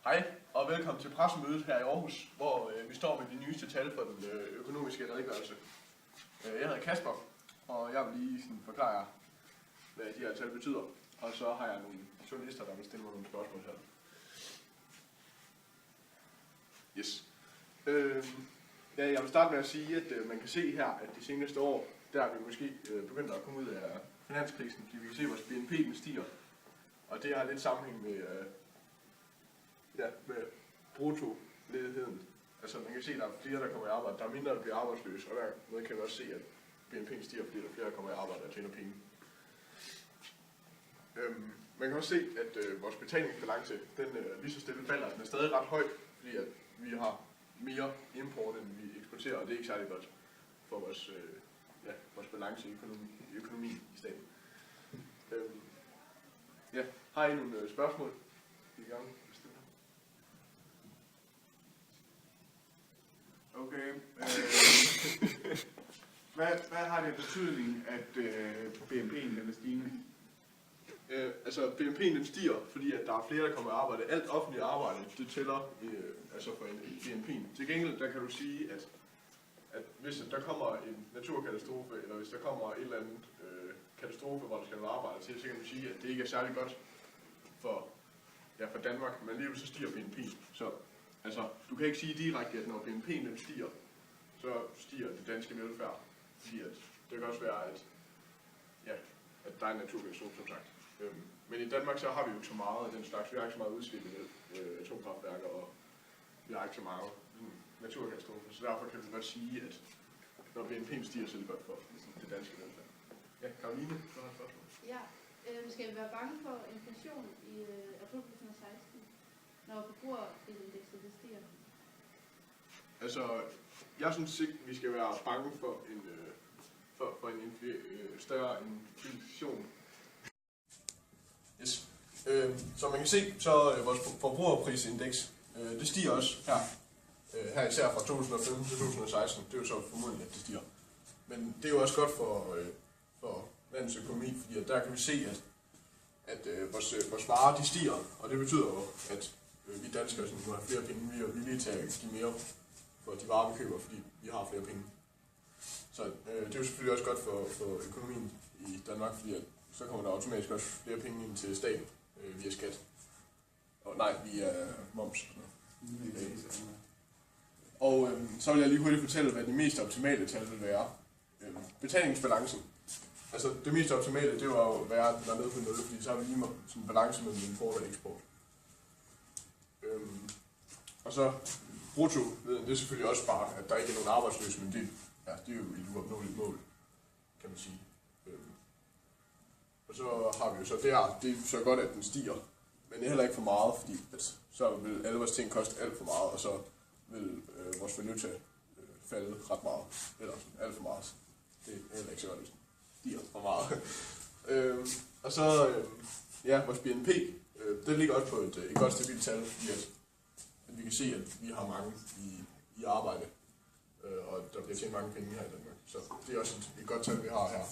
Hej og velkommen til pressemødet her i Aarhus, hvor vi står med de nyeste tal for den økonomiske redegørelse. Jeg hedder Kasper, og jeg vil lige forklare jer, hvad de her tal betyder. Og så har jeg nogle journalister, der vil stille mig nogle spørgsmål her. Yes. Jeg vil starte med at sige, at man kan se her, at de seneste år, der er vi måske begyndt at komme ud af finanskrisen, fordi vi kan se, at vores BNP stiger. Og det har lidt sammenhæng med med bruttoledigheden. Altså man kan se, at der er flere, der kommer i arbejde, der er mindre, der bliver arbejdsløse, og der kan vi også se, at BNP stiger, fordi der er flere, der kommer i arbejde og tjener penge. Man kan også se, at vores betalingsbalance, den lige så stille falder. Den er stadig ret høj, fordi at vi har mere import, end vi eksporterer, og det er ikke særlig godt for vores balance i økonomien i staten. Har I nogle spørgsmål? I gang. Okay. Hvad har det betydning, at BNP'en er stigende? Altså BNP'en den stiger, fordi at der er flere, der kommer i arbejde. Alt offentligt arbejde, det tæller for BNP'en. Til gengæld, der kan du sige, at hvis der kommer en naturkatastrofe, eller hvis der kommer et eller andet katastrofe, hvor der skal være arbejde til, så kan du sige, at det ikke er særlig godt for Danmark, men alligevel så stiger BNP. Så altså, du kan ikke sige direkte, at når BNP'en stiger, så stiger det danske velfærd. Fordi at det kan også være, at der er en naturkatastrofe, som sagt. Men i Danmark så har vi jo ikke så meget af den slags. Vi har ikke så meget udslip i atomkraftværker, og vi har ikke så meget naturkatastrofer. Så derfor kan vi godt sige, at når BNP'en stiger, så er det godt for det danske velfærd. Ja, Karoline, du har et spørgsmål. Ja, skal vi være bange for inflation i april 2016, når forbrugerindekset stiger? Altså, jeg synes ikke, vi skal være bange for en større inflation. Yes. Som man kan se, så vores forbrugerprisindeks, det stiger også her især fra 2015 til 2016. Det er jo så formodentlig, at det stiger. Men det er jo også godt for landets økonomi, fordi at der kan vi se, at vores varer de stiger, og det betyder jo, at vi danskere nu har flere penge, vi er villige til at give mere for de varer, vi køber, fordi vi har flere penge. Så det er jo selvfølgelig også godt for økonomien i Danmark, fordi at så kommer der automatisk også flere penge ind til staten via skat. Og nej, via moms. Og så vil jeg lige hurtigt fortælle, hvad de mest optimale tal vil være. Betalingsbalancen. Altså det mest optimale, det var jo at være dernede på 0, fordi så har vi lige sådan en balance mellem import og eksport. Og så brutto, det er selvfølgelig også bare, at der ikke er nogen arbejdsløse, men det er jo et uopnåeligt mål, kan man sige. Og så har vi jo så det er så godt, at den stiger, men det er heller ikke for meget, fordi at så vil alle vores ting koste alt for meget, og så vil vores valuta falde ret meget, eller alt for meget. Det er heller ikke så godt, hvis den stiger for meget. Og så, vores BNP, det ligger også på et godt stabilt tal, fordi at vi kan se, at vi har mange i arbejde, og der bliver tjent mange penge her i Danmark. Så det er også et godt tal, vi har her.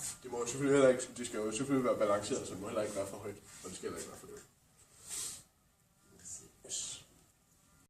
Det skal jo selvfølgelig være balanceret, så det må heller ikke være for højt, og det skal heller ikke være for lavt.